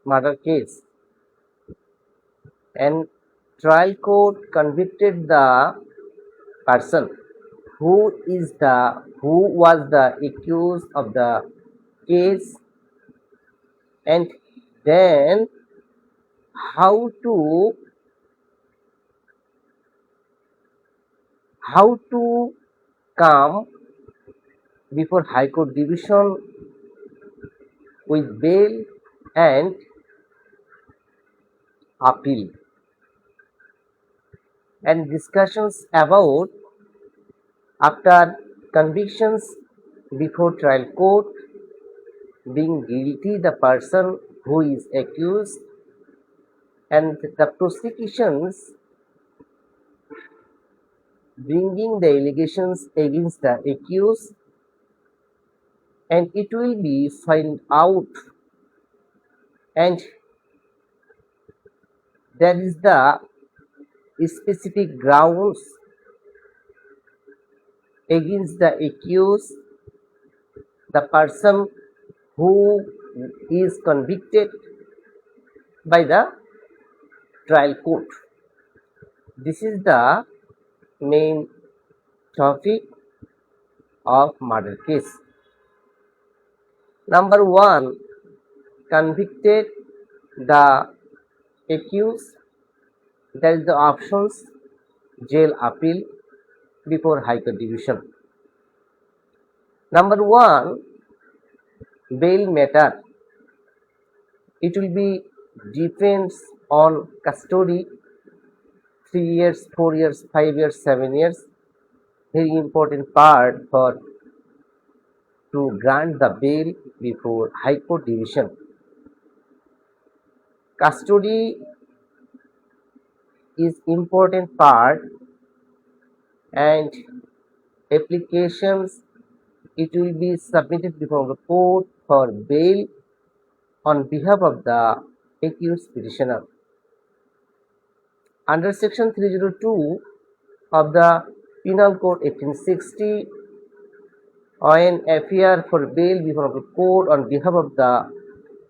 murder case, and trial court convicted the person who was the accused of the case, and then how to come before High Court division with bail and appeal, and discussions about after convictions before trial court, being guilty the person who is accused, and the prosecutions bringing the allegations against the accused, and it will be found out, and there is the specific grounds against the accused, the person who is convicted by the trial court. This is the main topic of murder case. Number one, convicted the accused. There is the options: jail, appeal before High Court division. Number one, bail matter. It will be depends on custody, 3 years, 4 years, 5 years, 7 years. Very important part for to grant the bail before High Court division. Custody is important part, and applications, it will be submitted before the court for bail on behalf of the accused petitioner. Under section 302 of the Penal Code 1860, when appear for bail before the court on behalf of the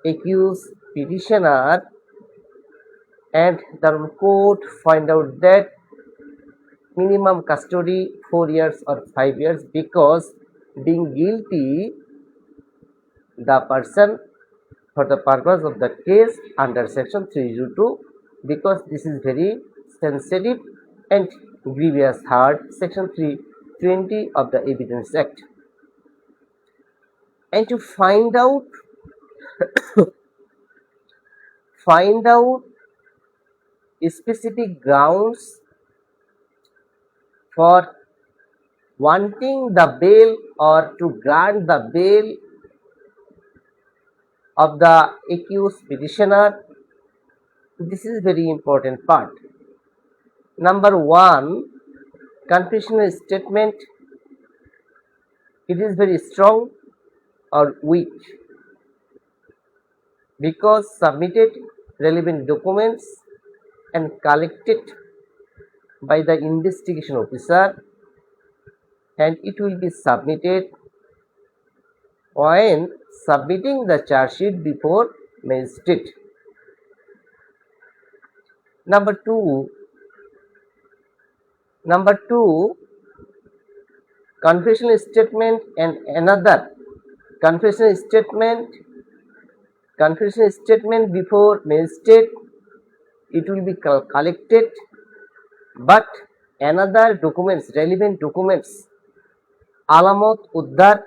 accused petitioner, and the court find out that minimum custody 4 years or 5 years, because being guilty the person for the purpose of the case under section 302, because this is very sensitive and grievous hard, section 320 of the Evidence Act. And to find out specific grounds for wanting the bail or to grant the bail of the accused petitioner, this is very important part. Number one, confessional statement. It is very strong or weak, because submitted relevant documents and collected by the investigation officer, and it will be submitted when submitting the charge sheet before magistrate. Number two, confessional statement and another confessional statement before magistrate, it will be collected, but another documents, relevant documents, alamat uddar,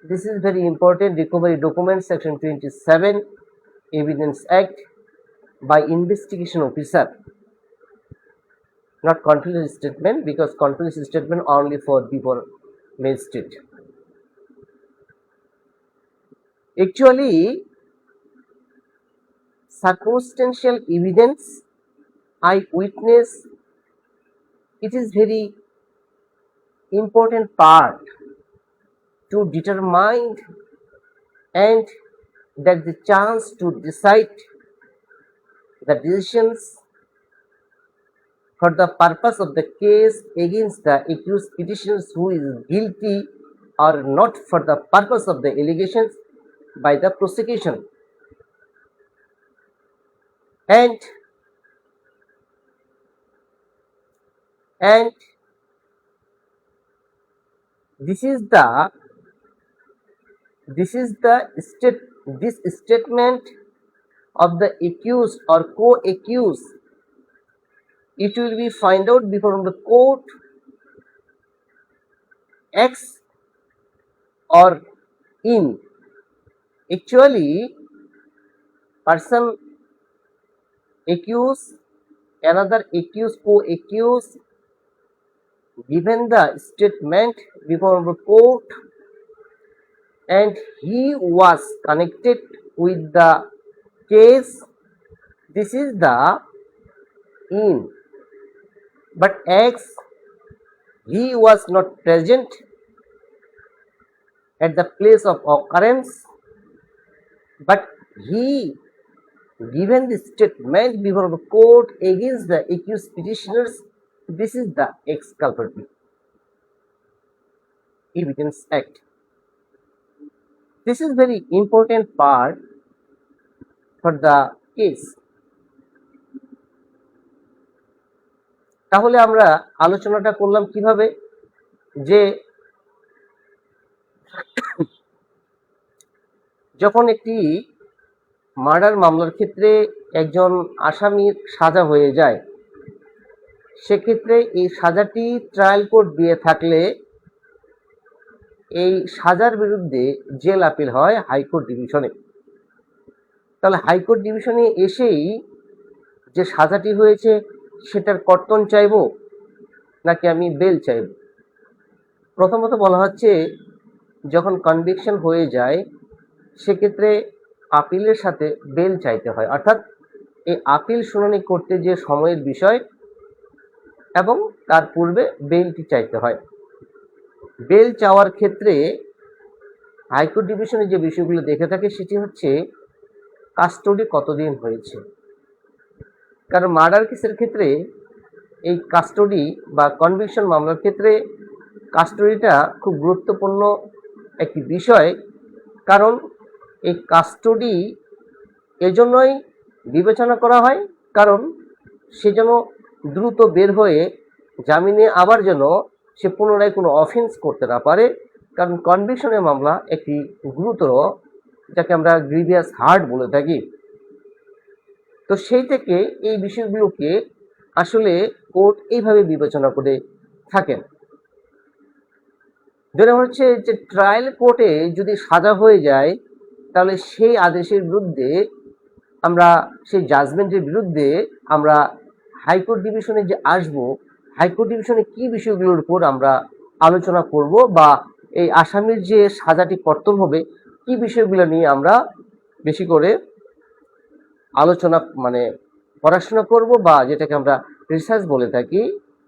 this is very important, recovery documents, section 27 Evidence Act, by investigation officer, not confessional statement, because confessional statement only for before magistrate. Actually, circumstantial evidence, eyewitness, it is very important part to determine and that the chance to decide the decisions for the purpose of the case against the accused petitioners who is guilty or not, for the purpose of the allegations by the prosecution. and and this is the this statement of the accused or co-accused, it will be find out before the court X or in. Actually, person accused, another accused, co-accused, given the statement before the court and he was connected with the case. This is the in. But X, he was not present at the place of occurrence, but he given the statement before the court against the accused petitioners. This is the exculpatory evidence act. This is very important part for the case. তাহলে আমরা আলোচনাটা করলাম কিভাবে, যে যখন একটি murder মামলার ক্ষেত্রে একজন আসামির সাজা হয়ে যায়, সেক্ষেত্রে এই সাজাটি ট্রায়াল কোর্ট দিয়ে থাকলে এই সাজার বিরুদ্ধে জেল আপিল হয় হাইকোর্ট ডিভিশনে। তাহলে হাইকোর্ট ডিভিশনে এসেই যে সাজাটি হয়েছে সেটার কর্তন চাইবো নাকি আমি বেল চাইব? প্রথমত বলা হচ্ছে যখন কনভিকশন হয়ে যায় সেক্ষেত্রে আপিলের সাথে বেল চাইতে হয়, অর্থাৎ এই আপিল শুনানি করতে যে সময়ের বিষয় এবং তার পূর্বে বেলটি চাইতে হয়। বেল চাওয়ার ক্ষেত্রে হাইকোর্ট ডিভিশনে যে বিষয়গুলো দেখে থাকে সেটি হচ্ছে কাস্টডি কতদিন হয়েছে। কারণ মার্ডার কেসের ক্ষেত্রে এই কাস্টডি বা কনভিকশন মামলার ক্ষেত্রে কাস্টডিটা খুব গুরুত্বপূর্ণ একটি বিষয়। কারণ এই কাস্টডি এজন্যই বিবেচনা করা হয় কারণ সে যেন দ্রুত বের হয়ে জামিনে আবার যেন সে পুনরায় কোনো অফেন্স করতে না পারে। কারণ কনভিকশনের মামলা একটি গুরুতর, যাকে আমরা গ্রিভিয়াস হার্ট বলে থাকি। তো সেই থেকে এই বিষয়গুলোকে আসলে কোর্ট এইভাবে বিবেচনা করে থাকেন। যেটা হচ্ছে যে ট্রায়াল কোর্টে যদি সাজা হয়ে যায় তাহলে সেই আদেশের বিরুদ্ধে আমরা, সেই জাজমেন্টের বিরুদ্ধে আমরা হাইকোর্ট ডিভিশনে যে আসব, হাইকোর্ট ডিভিশনে কি বিষয়গুলোর উপর আমরা আলোচনা করব বা এই আসামির যে সাজাটি কর্তন হবে কি বিষয়গুলো নিয়ে আমরা বেশি করে আলোচনা পড়াশোনা করব বা যেটাকে আমরা রিসার্চ বলে থাকি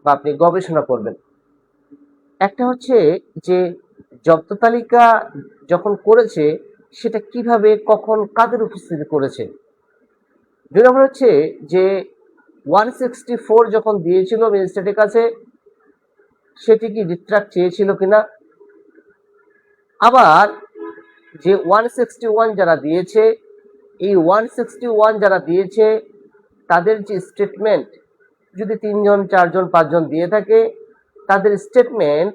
বা আপনি গবেষণা করবেন। একটা হচ্ছে যে জব্দ তালিকা যখন করেছে সেটা কিভাবে, কখন, কাদের উপস্থিতি করেছে। দুই নম্বর হচ্ছে যে 164 যখন দিয়েছিল ম্যাজিস্ট্রেটের কাছে সেটি কি রিট্রাক্ট চেয়েছিল কিনা। আবার যে 161 যারা দিয়েছে, এই 161 যারা দিয়েছে তাদের যে স্টেটমেন্ট যদি 3 জন 4 জন 5 জন দিয়ে থাকে তাদের স্টেটমেন্ট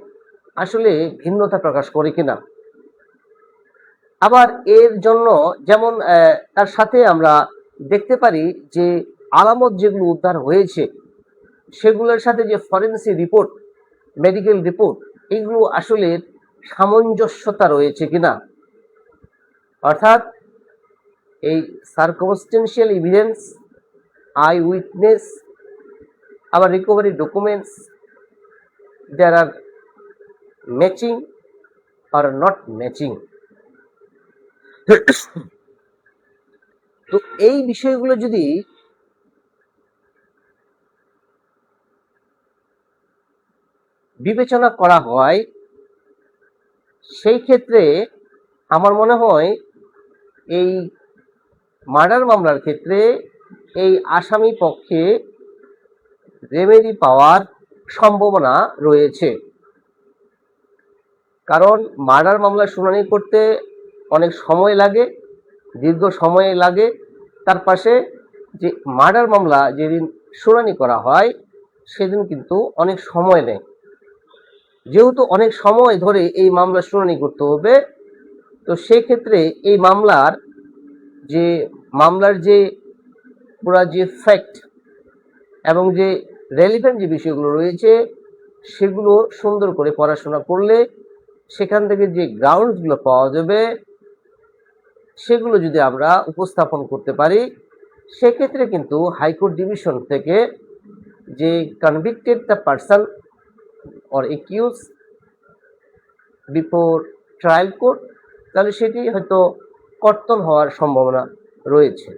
আসলে ভিন্নতা প্রকাশ করে কিনা। আবার এর জন্য যেমন তার সাথে আমরা দেখতে পারি যে আলামত যেগুলো উদ্ধার হয়েছে সেগুলোর সাথে যে ফরেন্সিক রিপোর্ট, মেডিকেল রিপোর্ট, এগুলো আসলে সামঞ্জস্যতা রয়েছে কিনা। অর্থাৎ এই সার্কমস্টেন্সিয়াল এভিডেন্স, আই উইটনেস, আবার recovery documents, there are matching আর নট ম্যাচিং। তো এই বিষয়গুলো যদি বিবেচনা করা হয় সেই ক্ষেত্রে আমার মনে হয় এই মার্ডার মামলার ক্ষেত্রে এই আসামি পক্ষে রেমেডি পাওয়ার সম্ভাবনা রয়েছে। কারণ মার্ডার মামলা শুনানি করতে অনেক সময় লাগে, দীর্ঘ সময় লাগে। তার পাশে যে মার্ডার মামলা যেদিন শুনানি করা হয় সেদিন কিন্তু অনেক সময় নেয়। যেহেতু অনেক সময় ধরে এই মামলা শুনানি করতে হবে, তো সেক্ষেত্রে এই মামলার যে পুরা যে ফ্যাক্ট এবং যে রেলিভেন্ট যে বিষয়গুলো রয়েছে সেগুলো সুন্দর করে পড়াশোনা করলে সেখান থেকে যে গ্রাউন্ডসগুলো পাওয়া যাবে সেগুলো যদি আমরা উপস্থাপন করতে পারি, সেক্ষেত্রে কিন্তু হাইকোর্ট ডিভিশন থেকে যে convicted the person or accused before trial court, তাহলে সেটি হয়তো কর্তন হওয়ার সম্ভাবনা রয়েছে।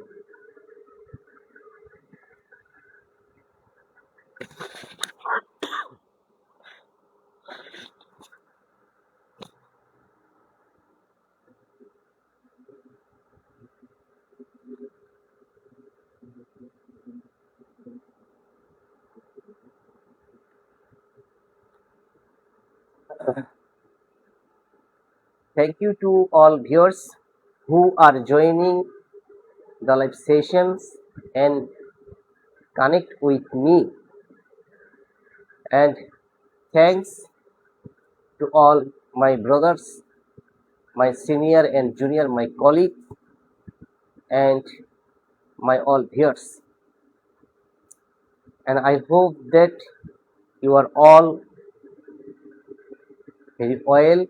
Thank you to all viewers who are joining the live sessions and connect with me, and thanks to all my brothers, my senior and junior, my colleagues, and my all viewers. And I hope that you are all very well,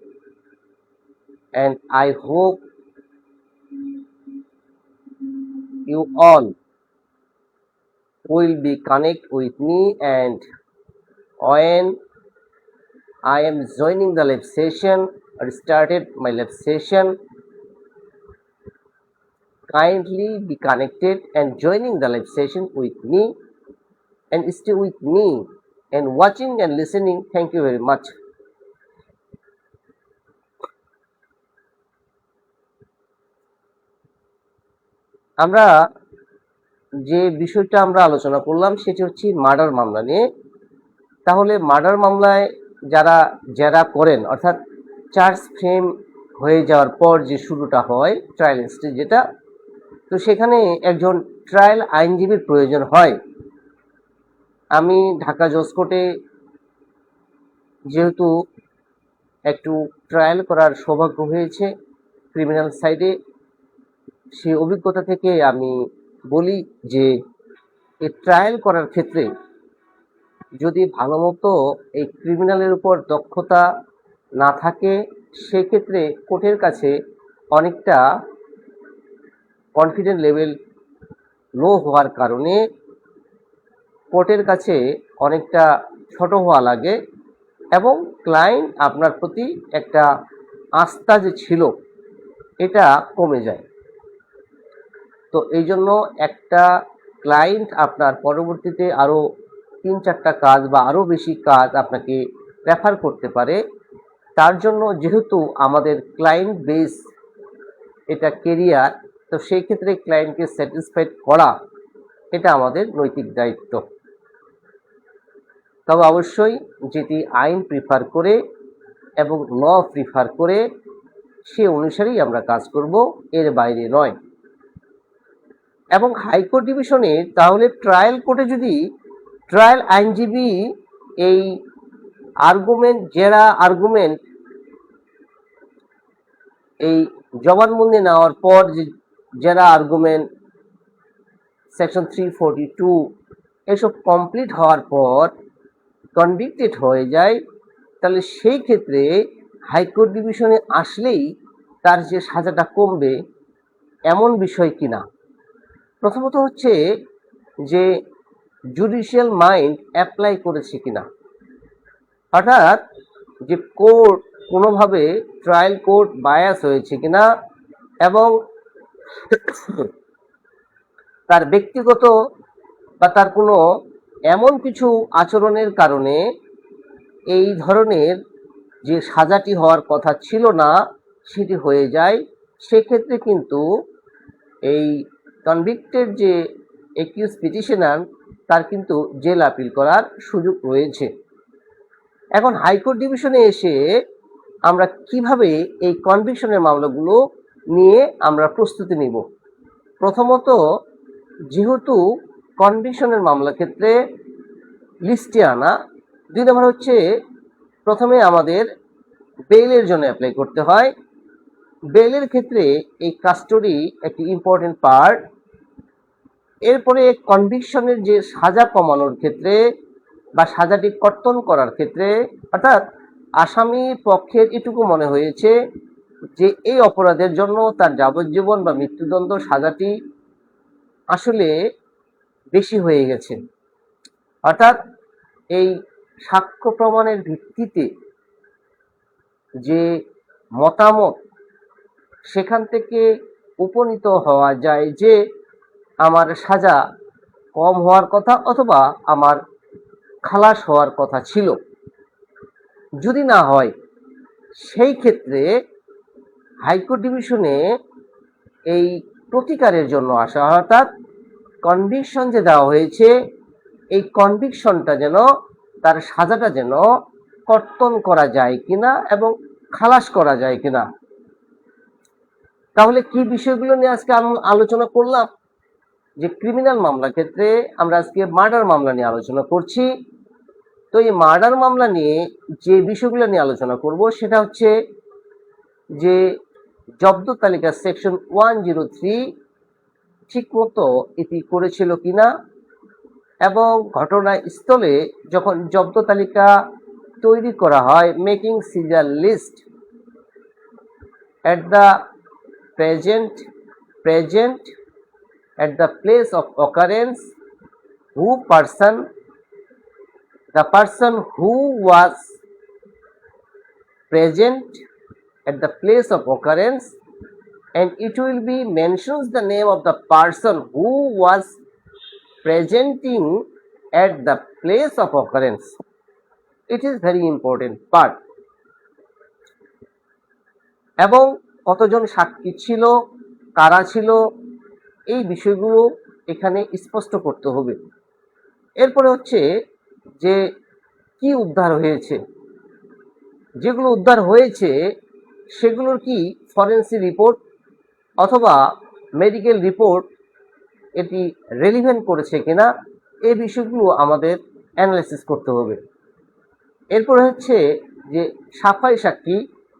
and I hope you all will be connect with me, and when I am joining the live session or started my live session, kindly be connected and joining the live session with me and stay with me and watching and listening. Thank you very much. আমরা যে বিষয়টা আমরা আলোচনা করলাম সেটি হচ্ছে murder মামলা নিয়ে। তাহলে মার্ডার মামলায় যারা জেরা করেন, অর্থাৎ চার্জ ফ্রেম হয়ে যাওয়ার পর যে শুরুটা হয় ট্রায়াল স্টেজ যেটা, তো সেখানে একজন ট্রায়াল আইনজীবীর প্রয়োজন হয়। আমি ঢাকা জজ কোর্টে যেহেতু একটু ট্রায়াল করার সৌভাগ্য হয়েছে ক্রিমিনাল সাইডে, সেই অভিজ্ঞতা থেকে আমি বলি যে এই ট্রায়াল করার ক্ষেত্রে যদি ভালো মতো এই ক্রিমিনালের উপর দক্ষতা না থাকে, সেক্ষেত্রে কোর্টের কাছে অনেকটা কনফিডেন্ট লেভেল লো হওয়ার কারণে কোর্টের কাছে অনেকটা ছোট হওয়া লাগে এবং ক্লায়েন্ট আপনার প্রতি একটা আস্থা যে ছিল এটা কমে যায়। তো এই জন্য একটা ক্লায়েন্ট আপনার পরবর্তীতে আরও 3-4টা কাজ বা আরও বেশি কাজ আপনাকে রেফার করতে পারে। তার জন্য যেহেতু আমাদের ক্লায়েন্ট বেস এটা কেরিয়ার, তো সেই ক্ষেত্রে ক্লায়েন্টকে স্যাটিসফাইড করা এটা আমাদের নৈতিক দায়িত্ব। তবে অবশ্যই যেটি আইন প্রিফার করে এবং ল প্রিফার করে সে অনুসারেই আমরা কাজ করব, এর বাইরে নয়। এবং হাইকোর্ট ডিভিশনে তাহলে ট্রায়াল কোর্টে যদি ট্রায়াল আইনজীবী এই আর্গুমেন্ট এই জবানবন্দি নেওয়ার পর যে জেরা আর্গুমেন্ট সেকশন 342 এসব কমপ্লিট হওয়ার পর কনভিক্টেড হয়ে যায়, তাহলে সেই ক্ষেত্রে হাইকোর্ট ডিভিশনে আসলেই তার যে সাজাটা কমবে এমন বিষয় কিনা। প্রথমত হচ্ছে যে জুডিশিয়াল মাইন্ড অ্যাপ্লাই করেছে কিনা, অর্থাৎ যে কোর্ট কোনোভাবে ট্রায়াল কোর্ট বায়াস হয়েছে কিনা এবং তার ব্যক্তিগত বা তার কোনো এমন কিছু আচরণের কারণে এই ধরনের যে সাজাটি হওয়ার কথা ছিল না সেটি হয়ে যায়, সেক্ষেত্রে কিন্তু এই কনভিক্টেড যে একিউজ পিটিশনার তার কিন্তু জেল আপিল করার সুযোগ রয়েছে। এখন হাইকোর্ট ডিভিশনে এসে আমরা কিভাবে এই কনভিকশনের মামলাগুলো নিয়ে আমরা প্রস্তুতি নিব। প্রথমত যেহেতু কনভিকশনের মামলার ক্ষেত্রে লিস্টে আনা, 2 নম্বর হচ্ছে প্রথমে আমাদের বেইলের জন্য অ্যাপ্লাই করতে হয়। বেইলের ক্ষেত্রে এই কাস্টডি একটি ইম্পর্টেন্ট পার্ট। এরপরে কনভিকশনের যে সাজা কমানোর ক্ষেত্রে বা সাজাটি কর্তন করার ক্ষেত্রে, অর্থাৎ আসামি পক্ষের এটুকু মনে হয়েছে যে এই অপরাধের জন্য তার যাবজ্জীবন বা মৃত্যুদণ্ড সাজাটি আসলে বেশি হয়ে গেছে, অর্থাৎ এই সাক্ষ্য প্রমাণের ভিত্তিতে যে মতামত, সেখান থেকে উপনীত হওয়া যায় যে আমার সাজা কম হওয়ার কথা অথবা আমার খালাস হওয়ার কথা ছিল। যদি না হয়, সেই ক্ষেত্রে হাইকোর্ট ডিভিশনে এই প্রতিকারের জন্য আসা, অর্থাৎ কনভিকশন যে দেওয়া হয়েছে, এই কনভিকশনটা যেন, তার সাজাটা যেন কর্তন করা যায় কিনা এবং খালাস করা যায় কিনা। তাহলে কি বিষয়গুলো নিয়ে আজকে আলোচনা করলাম? যে ক্রিমিনাল মামলার ক্ষেত্রে আমরা আজকে মার্ডার মামলা নিয়ে আলোচনা করছি। তো এই মার্ডার মামলা নিয়ে যে বিষয়গুলো নিয়ে আলোচনা করব সেটা হচ্ছে যে জব্দ তালিকা সেকশন 103 ঠিক মতো এটি করেছিল কিনা, এবং ঘটনাস্থলে যখন জব্দ তালিকা তৈরি করা হয়, making seizure list at the present at the place of occurrence, the person who was present at the place of occurrence, and it will be mentions the name of the person who was presenting at the place of occurrence. It is very important part. এবং কতজন সাক্ষী ছিল, কারা ছিল, এই বিষয়গুলো এখানে স্পষ্ট করতে হবে। এরপরে হচ্ছে যে কি উদ্ধার হয়েছে, যেগুলো উদ্ধার হয়েছে সেগুলোর কি ফরেন্সিক রিপোর্ট অথবা মেডিকেল রিপোর্ট এটি রেলিভেন্ট করেছে কিনা, এই বিষয়গুলো আমাদের অ্যানালাইসিস করতে হবে। এরপরে হচ্ছে যে সাফাই সাক্ষী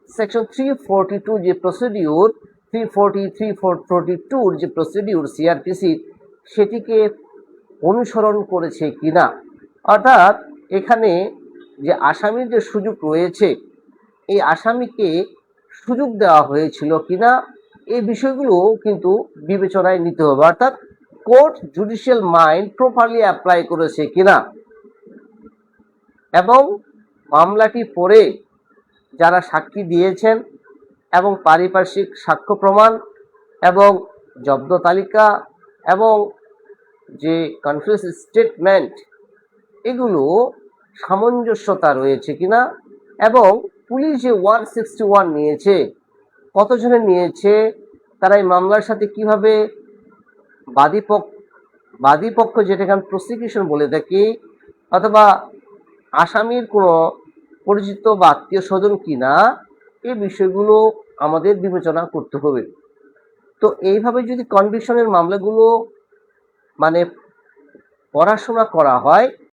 সেকশন 342 যে প্রসিডিউর, 342 যে প্রসিডিউর সিআরপিসি, সেটিকে অনুসরণ করেছে কিনা, অর্থাৎ এখানে যে আসামির যে সুযোগ রয়েছে, এই আসামিকে সুযোগ দেওয়া হয়েছিল কিনা, এই বিষয়গুলো কিন্তু বিবেচনায় নিতে হবে, অর্থাৎ court judicial mind properly apply করেছে কিনা, এবং মামলাটি পড়ে যারা সাক্ষী দিয়েছেন এবং পারিপার্শ্বিক সাক্ষ্য প্রমাণ এবং জব্দ তালিকা এবং যে কনফারেন্স স্টেটমেন্ট, এগুলো সামঞ্জস্যতা রয়েছে কিনা, এবং পুলিশ যে 161 নিয়েছে, কতজনের নিয়েছে, তারা এই মামলার সাথে কিভাবে বাদীপক্ষ যেটা এখানে প্রসিকিউশন বলে থাকি, অথবা আসামির কোনো পরিচিত বা আত্মীয় স্বজন কিনা, এই বিষয়গুলো আমাদের বিবেচনা করতে হবে। তো এইভাবে যদি কনভিকশনের মামলাগুলো মানে পড়াশোনা করা হয়,